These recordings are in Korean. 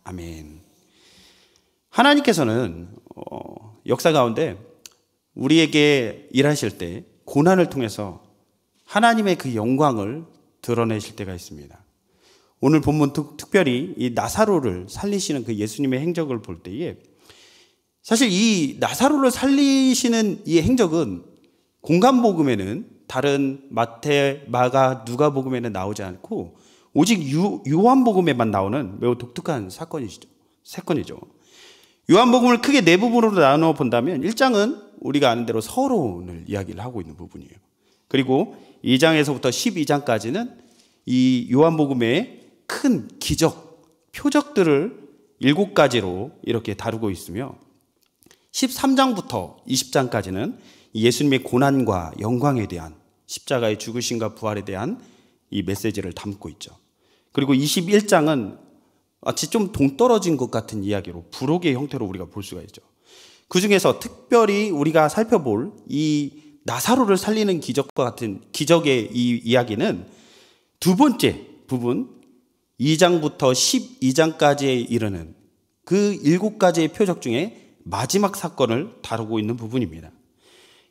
아멘. 하나님께서는 역사 가운데 우리에게 일하실 때 고난을 통해서 하나님의 그 영광을 드러내실 때가 있습니다. 오늘 본문 특별히 이 나사로를 살리시는 그 예수님의 행적을 볼 때에 사실 이 나사로를 살리시는 이 행적은 공간복음에는 다른 마태, 마가, 누가복음에는 나오지 않고 오직 요한복음에만 나오는 매우 독특한 사건이죠. 요한복음을 크게 네 부분으로 나눠 본다면 1장은 우리가 아는 대로 서론을 이야기를 하고 있는 부분이에요. 그리고 2장에서부터 12장까지는 이 요한복음의 큰 기적, 표적들을 7가지로 이렇게 다루고 있으며 13장부터 20장까지는 예수님의 고난과 영광에 대한 십자가의 죽으심과 부활에 대한 이 메시지를 담고 있죠. 그리고 21장은 마치 좀 동떨어진 것 같은 이야기로 부록의 형태로 우리가 볼 수가 있죠. 그 중에서 특별히 우리가 살펴볼 이 나사로를 살리는 기적과 같은 기적의 이 이야기는 두 번째 부분 2장부터 12장까지에 이르는 그 7가지의 표적 중에 마지막 사건을 다루고 있는 부분입니다.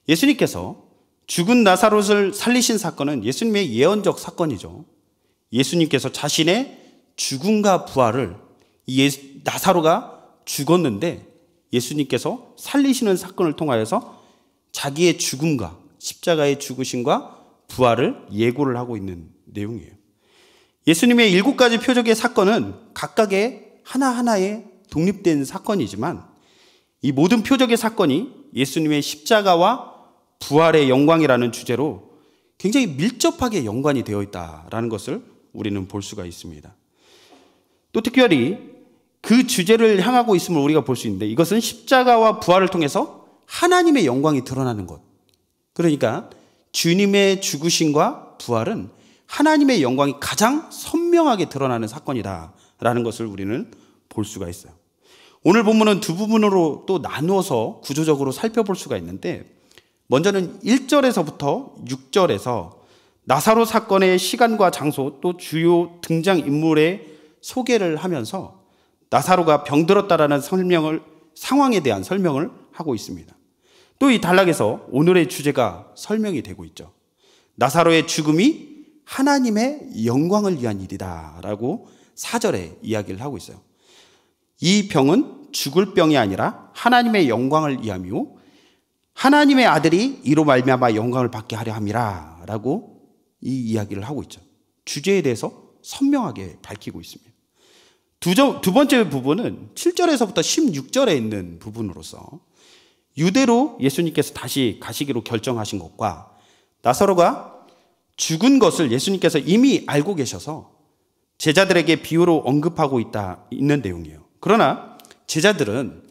예수님께서 죽은 나사로를 살리신 사건은 예수님의 예언적 사건이죠. 예수님께서 자신의 죽음과 부활을 나사로가 죽었는데 예수님께서 살리시는 사건을 통하여서 자기의 죽음과 십자가의 죽으심과 부활을 예고를 하고 있는 내용이에요. 예수님의 7가지 표적의 사건은 각각의 하나하나의 독립된 사건이지만 이 모든 표적의 사건이 예수님의 십자가와 부활의 영광이라는 주제로 굉장히 밀접하게 연관이 되어 있다는 것을 우리는 볼 수가 있습니다. 또 특별히 그 주제를 향하고 있음을 우리가 볼 수 있는데 이것은 십자가와 부활을 통해서 하나님의 영광이 드러나는 것. 그러니까 주님의 죽으심과 부활은 하나님의 영광이 가장 선명하게 드러나는 사건이다라는 것을 우리는 볼 수가 있어요. 오늘 본문은 두 부분으로 또 나누어서 구조적으로 살펴볼 수가 있는데 먼저는 1절에서부터 6절에서 나사로 사건의 시간과 장소 또 주요 등장인물의 소개를 하면서 나사로가 병들었다라는 상황에 대한 설명을 하고 있습니다. 또 이 단락에서 오늘의 주제가 설명이 되고 있죠. 나사로의 죽음이 하나님의 영광을 위한 일이다 라고 4절에 이야기를 하고 있어요. 이 병은 죽을 병이 아니라 하나님의 영광을 위함이요 하나님의 아들이 이로 말미암아 영광을 받게 하려 함이라 라고 이 이야기를 하고 있죠. 주제에 대해서 선명하게 밝히고 있습니다. 두 번째 부분은 7절에서부터 16절에 있는 부분으로서 유대로 예수님께서 다시 가시기로 결정하신 것과 나사로가 죽은 것을 예수님께서 이미 알고 계셔서 제자들에게 비유로 언급하고 있는 내용이에요. 그러나 제자들은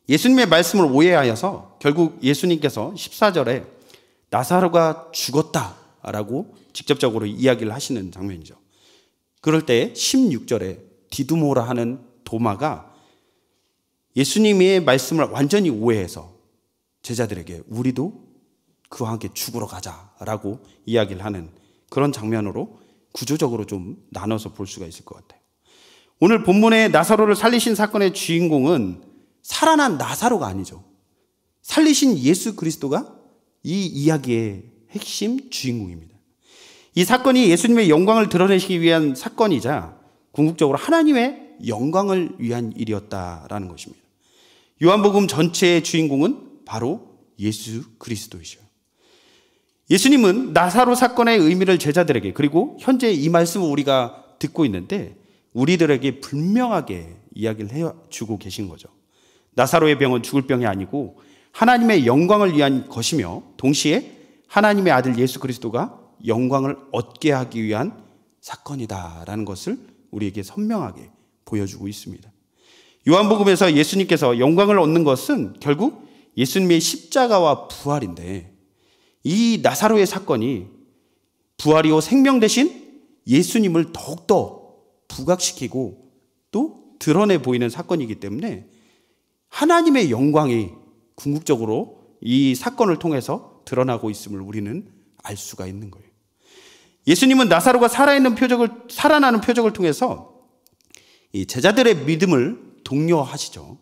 예수님의 말씀을 오해하여서 결국 예수님께서 14절에 나사로가 죽었다라고 직접적으로 이야기를 하시는 장면이죠. 그럴 때 16절에 디두모라 하는 도마가 예수님의 말씀을 완전히 오해해서 제자들에게 우리도 그와 함께 죽으러 가자라고 이야기를 하는 그런 장면으로 구조적으로 좀 나눠서 볼 수가 있을 것 같아요. 오늘 본문의 나사로를 살리신 사건의 주인공은 살아난 나사로가 아니죠. 살리신 예수 그리스도가 이 이야기의 핵심 주인공입니다. 이 사건이 예수님의 영광을 드러내시기 위한 사건이자 궁극적으로 하나님의 영광을 위한 일이었다라는 것입니다. 요한복음 전체의 주인공은 바로 예수 그리스도이죠. 예수님은 나사로 사건의 의미를 제자들에게 그리고 현재 이 말씀을 우리가 듣고 있는데 우리들에게 분명하게 이야기를 해주고 계신 거죠. 나사로의 병은 죽을 병이 아니고 하나님의 영광을 위한 것이며 동시에 하나님의 아들 예수 그리스도가 영광을 얻게 하기 위한 사건이다라는 것을 우리에게 선명하게 보여주고 있습니다. 요한복음에서 예수님께서 영광을 얻는 것은 결국 예수님의 십자가와 부활인데 이 나사로의 사건이 부활이요 생명 대신 예수님을 더욱더 부각시키고 또 드러내 보이는 사건이기 때문에 하나님의 영광이 궁극적으로 이 사건을 통해서 드러나고 있음을 우리는 알 수가 있는 거예요. 예수님은 나사로가 살아나는 표적을 통해서 이 제자들의 믿음을 독려하시죠.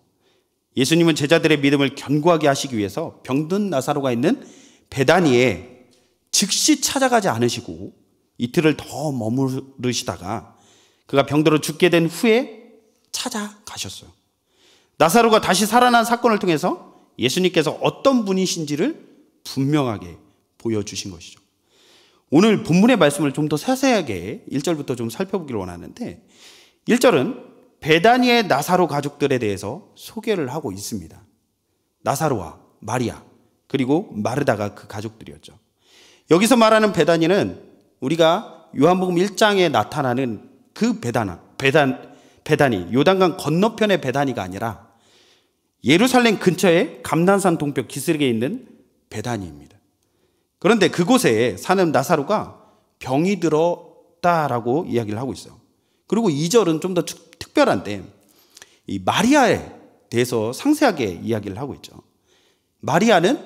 예수님은 제자들의 믿음을 견고하게 하시기 위해서 병든 나사로가 있는 베다니에 즉시 찾아가지 않으시고 이틀을 더 머무르시다가 그가 병들어 죽게 된 후에 찾아가셨어요. 나사로가 다시 살아난 사건을 통해서 예수님께서 어떤 분이신지를 분명하게 보여주신 것이죠. 오늘 본문의 말씀을 좀 더 세세하게 1절부터 좀 살펴보기를 원하는데 1절은 베다니의 나사로 가족들에 대해서 소개를 하고 있습니다. 나사로와 마리아 그리고 마르다가 그 가족들이었죠. 여기서 말하는 베다니는 우리가 요한복음 1장에 나타나는 그 베다니 요단강 건너편의 베다니가 아니라 예루살렘 근처에 감난산 동쪽 기슭에 있는 베다니입니다. 그런데 그곳에 사는 나사로가 병이 들었다라고 이야기를 하고 있어요. 그리고 2절은 좀 더 특별한데 이 마리아에 대해서 상세하게 이야기를 하고 있죠. 마리아는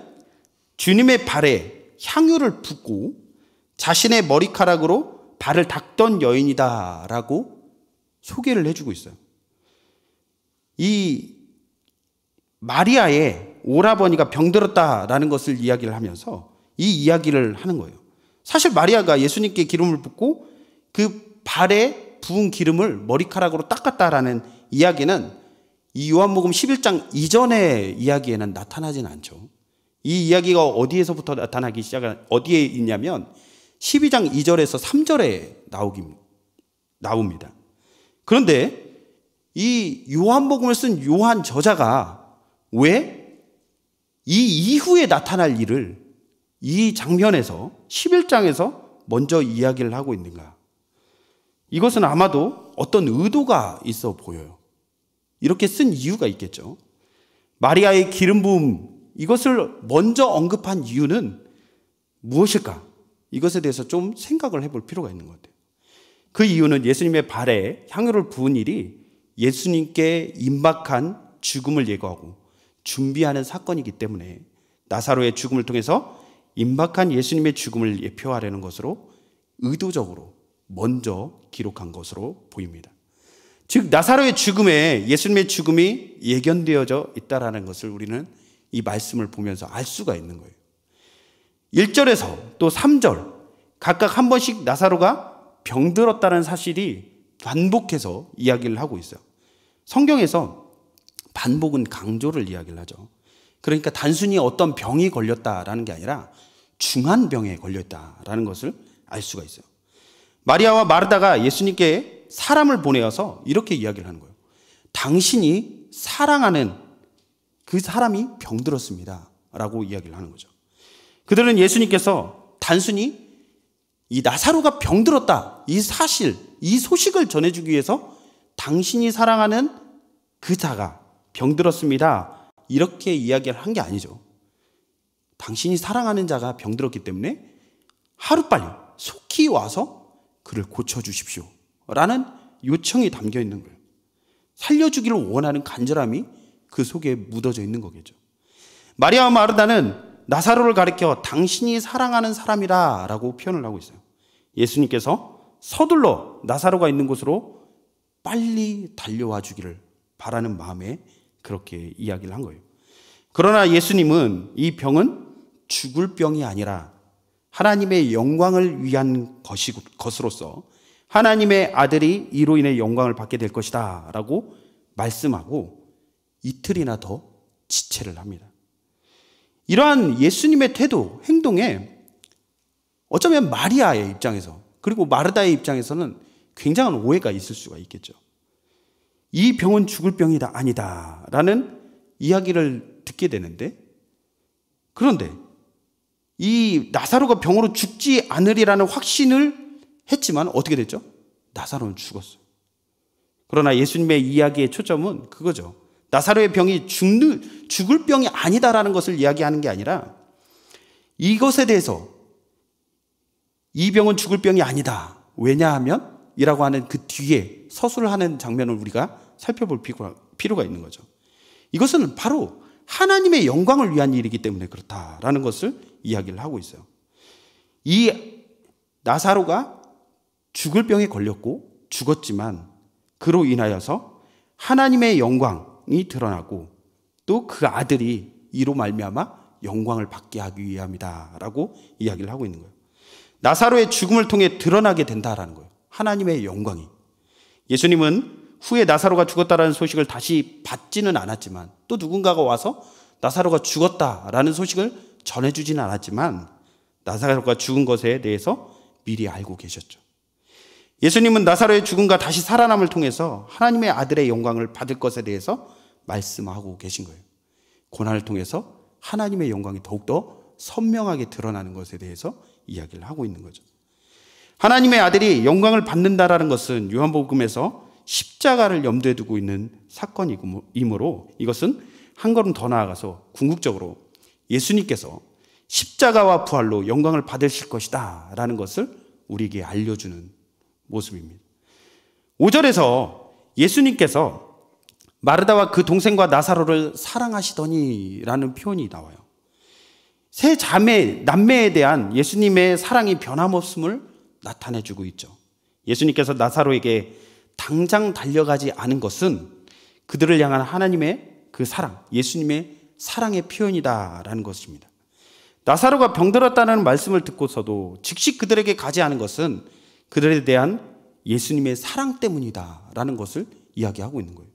주님의 발에 향유를 붓고 자신의 머리카락으로 발을 닦던 여인이다라고 소개를 해주고 있어요. 이 마리아의 오라버니가 병들었다라는 것을 이야기를 하면서 이 이야기를 하는 거예요. 사실 마리아가 예수님께 기름을 붓고 그 발에 부은 기름을 머리카락으로 닦았다라는 이야기는 이 요한복음 11장 이전의 이야기에는 나타나진 않죠. 이 이야기가 어디에서부터 나타나기 시작한 어디에 있냐면 12장 2절에서 3절에 나옵니다. 그런데 이 요한복음을 쓴 요한 저자가 왜 이 이후에 나타날 일을 이 장면에서 11장에서 먼저 이야기를 하고 있는가? 이것은 아마도 어떤 의도가 있어 보여요. 이렇게 쓴 이유가 있겠죠. 마리아의 기름 부음 이것을 먼저 언급한 이유는 무엇일까? 이것에 대해서 좀 생각을 해볼 필요가 있는 것 같아요. 그 이유는 예수님의 발에 향유를 부은 일이 예수님께 임박한 죽음을 예고하고 준비하는 사건이기 때문에 나사로의 죽음을 통해서 임박한 예수님의 죽음을 예표하려는 것으로 의도적으로 먼저 기록한 것으로 보입니다. 즉 나사로의 죽음에 예수님의 죽음이 예견되어져 있다는 것을 우리는 이 말씀을 보면서 알 수가 있는 거예요. 1절에서 또 3절 각각 한 번씩 나사로가 병들었다는 사실이 반복해서 이야기를 하고 있어요. 성경에서 반복은 강조를 이야기를 하죠. 그러니까 단순히 어떤 병이 걸렸다라는 게 아니라 중한 병에 걸렸다라는 것을 알 수가 있어요. 마리아와 마르다가 예수님께 사람을 보내어서 이렇게 이야기를 하는 거예요. 당신이 사랑하는 그 사람이 병들었습니다 라고 이야기를 하는 거죠. 그들은 예수님께서 단순히 이 나사로가 병들었다 이 사실, 이 소식을 전해주기 위해서 당신이 사랑하는 그 자가 병들었습니다 이렇게 이야기를 한 게 아니죠. 당신이 사랑하는 자가 병들었기 때문에 하루빨리 속히 와서 그를 고쳐주십시오 라는 요청이 담겨 있는 거예요. 살려주기를 원하는 간절함이 그 속에 묻어져 있는 거겠죠. 마리아와 마르다는 나사로를 가리켜 당신이 사랑하는 사람이라 라고 표현을 하고 있어요. 예수님께서 서둘러 나사로가 있는 곳으로 빨리 달려와 주기를 바라는 마음에 그렇게 이야기를 한 거예요. 그러나 예수님은 이 병은 죽을 병이 아니라 하나님의 영광을 위한 것으로서 하나님의 아들이 이로 인해 영광을 받게 될 것이다 라고 말씀하고 이틀이나 더 지체를 합니다. 이러한 예수님의 태도, 행동에 어쩌면 마리아의 입장에서 그리고 마르다의 입장에서는 굉장한 오해가 있을 수가 있겠죠. 이 병은 죽을 병이 아니다 라는 이야기를 듣게 되는데 그런데 이 나사로가 병으로 죽지 않으리라는 확신을 했지만 어떻게 됐죠? 나사로는 죽었어요. 그러나 예수님의 이야기의 초점은 그거죠. 나사로의 병이 죽을 병이 아니다라는 것을 이야기하는 게 아니라 이것에 대해서 이 병은 죽을 병이 아니다. 왜냐하면 이라고 하는 그 뒤에 서술을 하는 장면을 우리가 살펴볼 필요가 있는 거죠. 이것은 바로 하나님의 영광을 위한 일이기 때문에 그렇다라는 것을 이야기를 하고 있어요. 이 나사로가 죽을 병에 걸렸고 죽었지만 그로 인하여서 하나님의 영광이 드러나고 또 그 아들이 이로 말미암아 영광을 받게 하기 위함이다라고 이야기를 하고 있는 거예요. 나사로의 죽음을 통해 드러나게 된다라는 거예요. 하나님의 영광이. 예수님은 후에 나사로가 죽었다라는 소식을 다시 받지는 않았지만, 또 누군가가 와서 나사로가 죽었다라는 소식을 전해주지는 않았지만 나사로가 죽은 것에 대해서 미리 알고 계셨죠. 예수님은 나사로의 죽음과 다시 살아남을 통해서 하나님의 아들의 영광을 받을 것에 대해서 말씀하고 계신 거예요. 고난을 통해서 하나님의 영광이 더욱더 선명하게 드러나는 것에 대해서 이야기를 하고 있는 거죠. 하나님의 아들이 영광을 받는다라는 것은 요한복음에서 십자가를 염두에 두고 있는 사건이므로 이것은 한 걸음 더 나아가서 궁극적으로 예수님께서 십자가와 부활로 영광을 받으실 것이다 라는 것을 우리에게 알려주는 모습입니다. 5절에서 예수님께서 마르다와 그 동생과 나사로를 사랑하시더니 라는 표현이 나와요. 세 자매, 남매에 대한 예수님의 사랑이 변함없음을 나타내주고 있죠. 예수님께서 나사로에게 당장 달려가지 않은 것은 그들을 향한 하나님의 그 사랑, 예수님의 사랑의 표현이다라는 것입니다. 나사로가 병들었다는 말씀을 듣고서도 즉시 그들에게 가지 않은 것은 그들에 대한 예수님의 사랑 때문이다라는 것을 이야기하고 있는 거예요.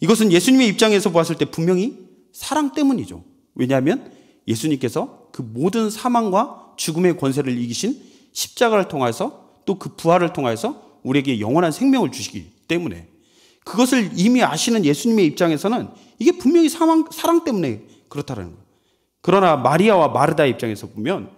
이것은 예수님의 입장에서 보았을 때 분명히 사랑 때문이죠. 왜냐하면 예수님께서 그 모든 사망과 죽음의 권세를 이기신 십자가를 통해서 또 그 부활을 통해서 우리에게 영원한 생명을 주시기 때문에, 그것을 이미 아시는 예수님의 입장에서는 이게 분명히 사랑 때문에 그렇다는 거예요. 그러나 마리아와 마르다의 입장에서 보면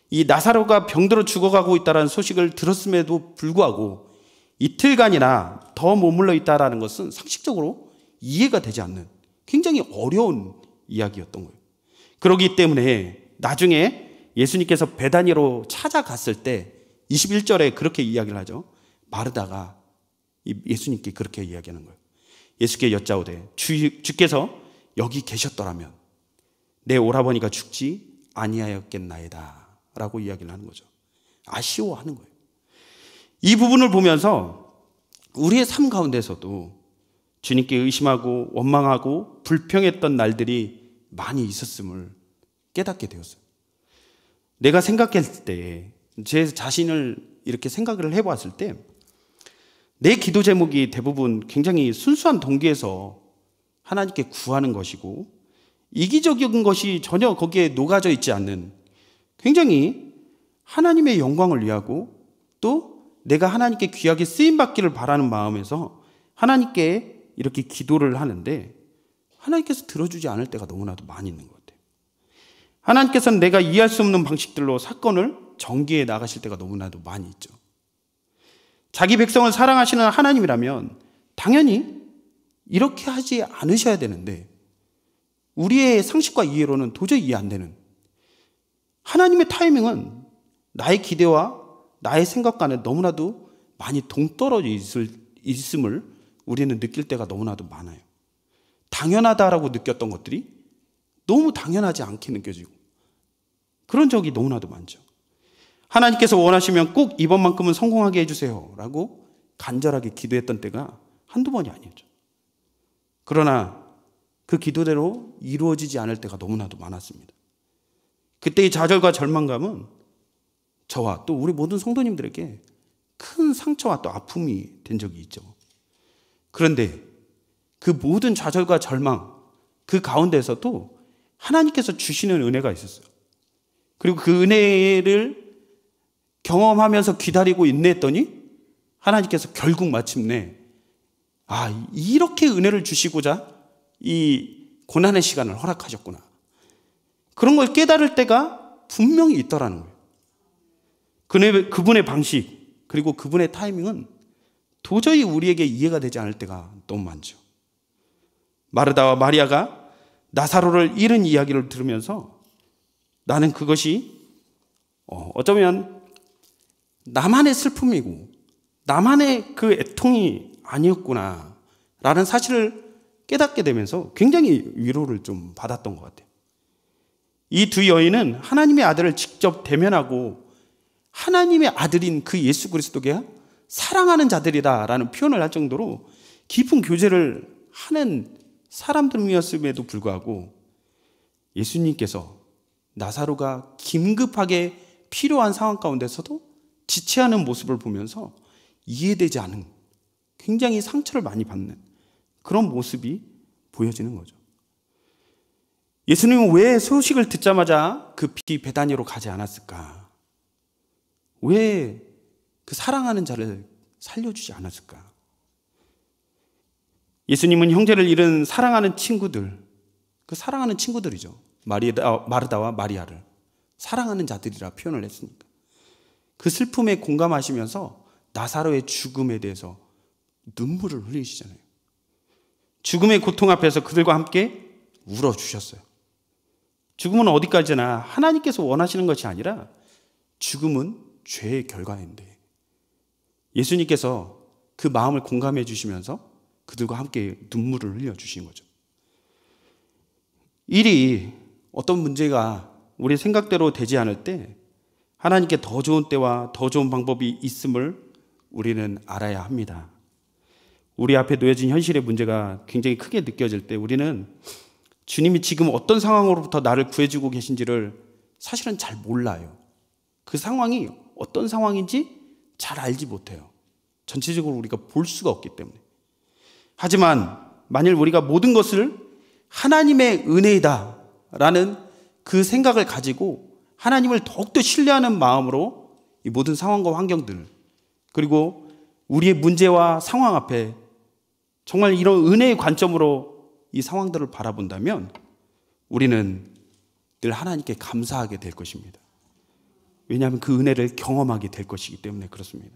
이 나사로가 병들어 죽어가고 있다는 소식을 들었음에도 불구하고 이틀간이나 더 머물러 있다는 것은 상식적으로 이해가 되지 않는 굉장히 어려운 이야기였던 거예요. 그렇기 때문에 나중에 예수님께서 베다니로 찾아갔을 때 21절에 그렇게 이야기를 하죠. 마르다가 예수님께 그렇게 이야기하는 거예요. 예수께 여짜오되 주께서 여기 계셨더라면 내 오라버니가 죽지 아니하였겠나이다 라고 이야기를 하는 거죠. 아쉬워하는 거예요. 이 부분을 보면서 우리의 삶 가운데서도 주님께 의심하고 원망하고 불평했던 날들이 많이 있었음을 깨닫게 되었어요. 내가 생각했을 때, 제 자신을 이렇게 생각을 해봤을 때 내 기도 제목이 대부분 굉장히 순수한 동기에서 하나님께 구하는 것이고 이기적인 것이 전혀 거기에 녹아져 있지 않는 굉장히 하나님의 영광을 위하고 또 내가 하나님께 귀하게 쓰임받기를 바라는 마음에서 하나님께 이렇게 기도를 하는데 하나님께서 들어주지 않을 때가 너무나도 많이 있는 것 같아요. 하나님께서는 내가 이해할 수 없는 방식들로 사건을 전개해 나가실 때가 너무나도 많이 있죠. 자기 백성을 사랑하시는 하나님이라면 당연히 이렇게 하지 않으셔야 되는데 우리의 상식과 이해로는 도저히 이해 안 되는, 하나님의 타이밍은 나의 기대와 나의 생각과는 너무나도 많이 동떨어져 있음을 우리는 느낄 때가 너무나도 많아요. 당연하다라고 느꼈던 것들이 너무 당연하지 않게 느껴지고 그런 적이 너무나도 많죠. 하나님께서 원하시면 꼭 이번만큼은 성공하게 해주세요 라고 간절하게 기도했던 때가 한두 번이 아니었죠. 그러나 그 기도대로 이루어지지 않을 때가 너무나도 많았습니다. 그때의 좌절과 절망감은 저와 또 우리 모든 성도님들에게 큰 상처와 또 아픔이 된 적이 있죠. 그런데 그 모든 좌절과 절망 그 가운데서도 하나님께서 주시는 은혜가 있었어요. 그리고 그 은혜를 경험하면서 기다리고 인내했더니 하나님께서 결국 마침내 이렇게 은혜를 주시고자 이 고난의 시간을 허락하셨구나. 그런 걸 깨달을 때가 분명히 있더라는 거예요. 그분의 방식 그리고 그분의 타이밍은 도저히 우리에게 이해가 되지 않을 때가 너무 많죠. 마르다와 마리아가 나사로를 잃은 이야기를 들으면서 나는 그것이 어쩌면 나만의 슬픔이고 나만의 그 애통이 아니었구나 라는 사실을 깨닫게 되면서 굉장히 위로를 좀 받았던 것 같아요. 이 두 여인은 하나님의 아들을 직접 대면하고 하나님의 아들인 그 예수 그리스도가 사랑하는 자들이다라는 표현을 할 정도로 깊은 교제를 하는 사람들이었음에도 불구하고 예수님께서 나사로가 긴급하게 필요한 상황 가운데서도 지체하는 모습을 보면서 이해되지 않은, 굉장히 상처를 많이 받는 그런 모습이 보여지는 거죠. 예수님은 왜 소식을 듣자마자 급히 베다니로 가지 않았을까? 왜 그 사랑하는 자를 살려주지 않았을까? 예수님은 형제를 잃은 사랑하는 친구들, 그 사랑하는 친구들이죠. 마르다와 마리아를 사랑하는 자들이라 표현을 했으니까. 그 슬픔에 공감하시면서 나사로의 죽음에 대해서 눈물을 흘리시잖아요. 죽음의 고통 앞에서 그들과 함께 울어주셨어요. 죽음은 어디까지나 하나님께서 원하시는 것이 아니라 죽음은 죄의 결과인데 예수님께서 그 마음을 공감해 주시면서 그들과 함께 눈물을 흘려주신 거죠. 일이 어떤 문제가 우리 생각대로 되지 않을 때 하나님께 더 좋은 때와 더 좋은 방법이 있음을 우리는 알아야 합니다. 우리 앞에 놓여진 현실의 문제가 굉장히 크게 느껴질 때 우리는 주님이 지금 어떤 상황으로부터 나를 구해주고 계신지를 사실은 잘 몰라요. 그 상황이 어떤 상황인지 잘 알지 못해요. 전체적으로 우리가 볼 수가 없기 때문에. 하지만 만일 우리가 모든 것을 하나님의 은혜이다 라는 그 생각을 가지고 하나님을 더욱더 신뢰하는 마음으로 이 모든 상황과 환경들, 그리고 우리의 문제와 상황 앞에 정말 이런 은혜의 관점으로 이 상황들을 바라본다면 우리는 늘 하나님께 감사하게 될 것입니다. 왜냐하면 그 은혜를 경험하게 될 것이기 때문에 그렇습니다.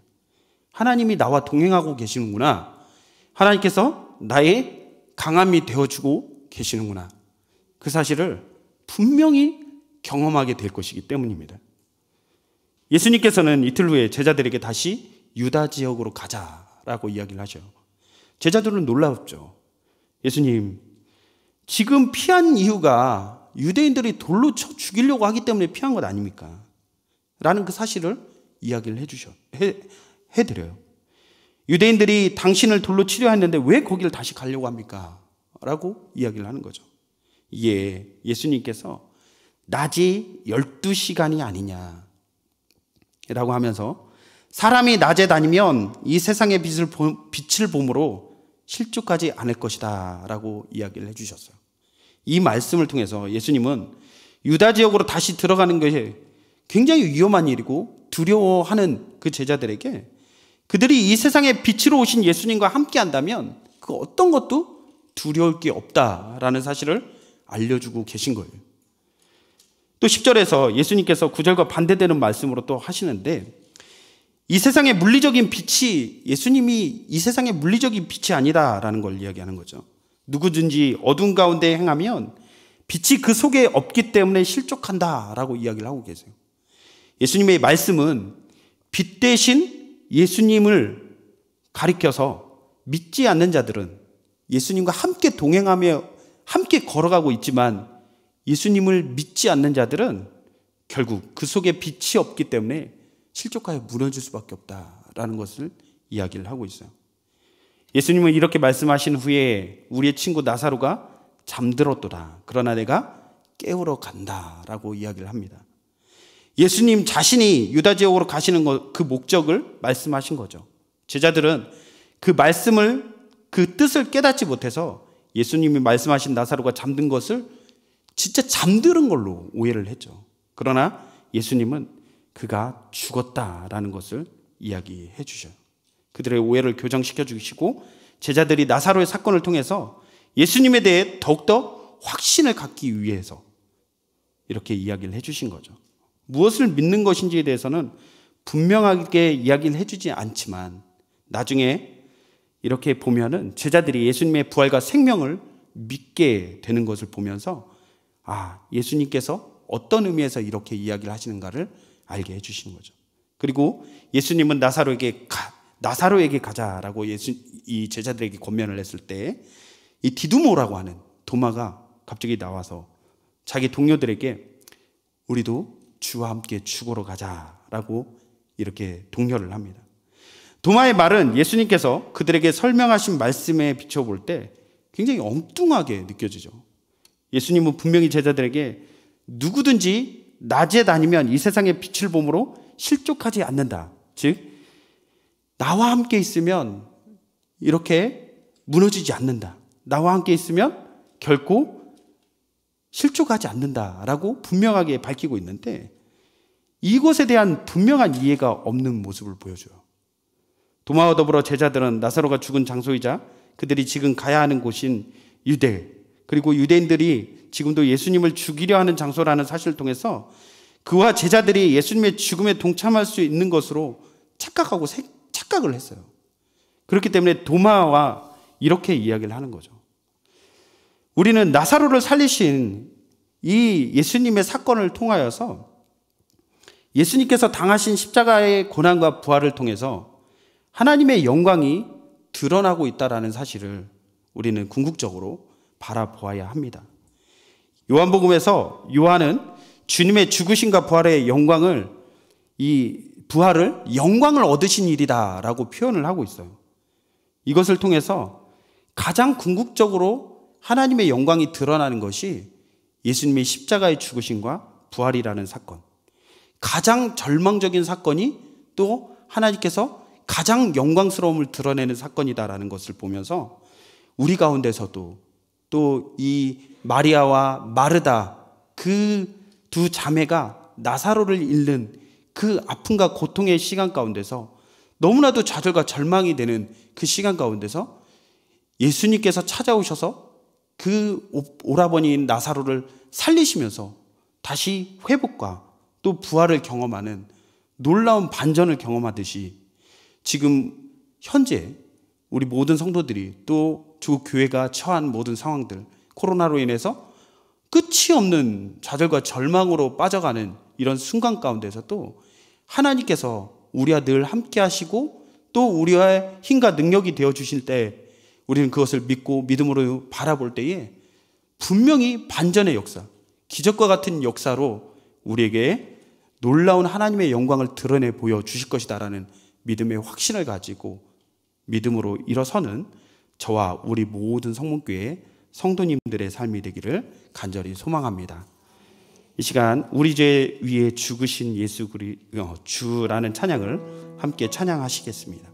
하나님이 나와 동행하고 계시는구나. 하나님께서 나의 강함이 되어주고 계시는구나. 그 사실을 분명히 경험하게 될 것이기 때문입니다. 예수님께서는 이틀 후에 제자들에게 다시 유다 지역으로 가자라고 이야기를 하셔요. 제자들은 놀랍죠. 예수님, 지금 피한 이유가 유대인들이 돌로 쳐 죽이려고 하기 때문에 피한 것 아닙니까? 라는 그 사실을 이야기를 해드려요. 유대인들이 당신을 돌로 치려 했는데 왜 거기를 다시 가려고 합니까? 라고 이야기를 하는 거죠. 이에 예수님께서 낮이 12시간이 아니냐 라고 하면서 사람이 낮에 다니면 이 세상의 빛을 봄으로 실족하지 않을 것이다 라고 이야기를 해주셨어요. 이 말씀을 통해서 예수님은 유다 지역으로 다시 들어가는 것이 굉장히 위험한 일이고 두려워하는 그 제자들에게 그들이 이 세상의 빛으로 오신 예수님과 함께 한다면 그 어떤 것도 두려울 게 없다라는 사실을 알려주고 계신 거예요. 또 10절에서 예수님께서 9절과 반대되는 말씀으로 또 하시는데 이 세상의 물리적인 빛이 예수님이 이 세상의 물리적인 빛이 아니다라는 걸 이야기하는 거죠. 누구든지 어두운 가운데 행하면 빛이 그 속에 없기 때문에 실족한다라고 이야기를 하고 계세요. 예수님의 말씀은 빛 대신 예수님을 가리켜서 믿지 않는 자들은 예수님과 함께 동행하며 함께 걸어가고 있지만 예수님을 믿지 않는 자들은 결국 그 속에 빛이 없기 때문에 실족하여 무너질 수밖에 없다라는 것을 이야기를 하고 있어요. 예수님은 이렇게 말씀하신 후에 우리의 친구 나사로가 잠들었도다. 그러나 내가 깨우러 간다라고 이야기를 합니다. 예수님 자신이 유다 지역으로 가시는 그 목적을 말씀하신 거죠. 제자들은 그 말씀을, 그 뜻을 깨닫지 못해서 예수님이 말씀하신 나사로가 잠든 것을 진짜 잠드는 걸로 오해를 했죠. 그러나 예수님은 그가 죽었다라는 것을 이야기해 주셔요. 그들의 오해를 교정시켜 주시고 제자들이 나사로의 사건을 통해서 예수님에 대해 더욱더 확신을 갖기 위해서 이렇게 이야기를 해 주신 거죠. 무엇을 믿는 것인지에 대해서는 분명하게 이야기를 해주지 않지만 나중에 이렇게 보면은 제자들이 예수님의 부활과 생명을 믿게 되는 것을 보면서 예수님께서 어떤 의미에서 이렇게 이야기를 하시는가를 알게 해주시는 거죠. 그리고 예수님은 나사로에게 가자라고 이 제자들에게 권면을 했을 때 이 디두모라고 하는 도마가 갑자기 나와서 자기 동료들에게 우리도 주와 함께 죽으러 가자라고 이렇게 독려를 합니다. 도마의 말은 예수님께서 그들에게 설명하신 말씀에 비춰볼 때 굉장히 엉뚱하게 느껴지죠. 예수님은 분명히 제자들에게 누구든지 낮에 다니면 이 세상의 빛을 보므로 실족하지 않는다. 즉 나와 함께 있으면 이렇게 무너지지 않는다. 나와 함께 있으면 결코 실족하지 않는다라고 분명하게 밝히고 있는데 이것에 대한 분명한 이해가 없는 모습을 보여줘요. 도마와 더불어 제자들은 나사로가 죽은 장소이자 그들이 지금 가야 하는 곳인 유대, 그리고 유대인들이 지금도 예수님을 죽이려 하는 장소라는 사실을 통해서 그와 제자들이 예수님의 죽음에 동참할 수 있는 것으로 착각하고 착각을 했어요. 그렇기 때문에 도마와 이렇게 이야기를 하는 거죠. 우리는 나사로를 살리신 이 예수님의 사건을 통하여서 예수님께서 당하신 십자가의 고난과 부활을 통해서 하나님의 영광이 드러나고 있다는 사실을 우리는 궁극적으로 바라보아야 합니다. 요한복음에서 요한은 주님의 죽으심과 부활의 영광을, 이 부활을 영광을 얻으신 일이다라고 표현을 하고 있어요. 이것을 통해서 가장 궁극적으로 하나님의 영광이 드러나는 것이 예수님의 십자가의 죽으심과 부활이라는 사건, 가장 절망적인 사건이 또 하나님께서 가장 영광스러움을 드러내는 사건이다라는 것을 보면서 우리 가운데서도 또 이 마리아와 마르다 그 두 자매가 나사로를 잃는 그 아픔과 고통의 시간 가운데서 너무나도 좌절과 절망이 되는 그 시간 가운데서 예수님께서 찾아오셔서 그 오라버니인 나사로를 살리시면서 다시 회복과 또 부활을 경험하는 놀라운 반전을 경험하듯이 지금 현재 우리 모든 성도들이 또 주 교회가 처한 모든 상황들, 코로나로 인해서 끝이 없는 좌절과 절망으로 빠져가는 이런 순간 가운데서도 하나님께서 우리와 늘 함께 하시고 또 우리의 힘과 능력이 되어 주실 때 우리는 그것을 믿고 믿음으로 바라볼 때에 분명히 반전의 역사, 기적과 같은 역사로 우리에게 놀라운 하나님의 영광을 드러내 보여주실 것이다라는 믿음의 확신을 가지고 믿음으로 일어서는 저와 우리 모든 성문교회 성도님들의 삶이 되기를 간절히 소망합니다. 이 시간 우리 죄 위에 죽으신 예수 주라는 찬양을 함께 찬양하시겠습니다.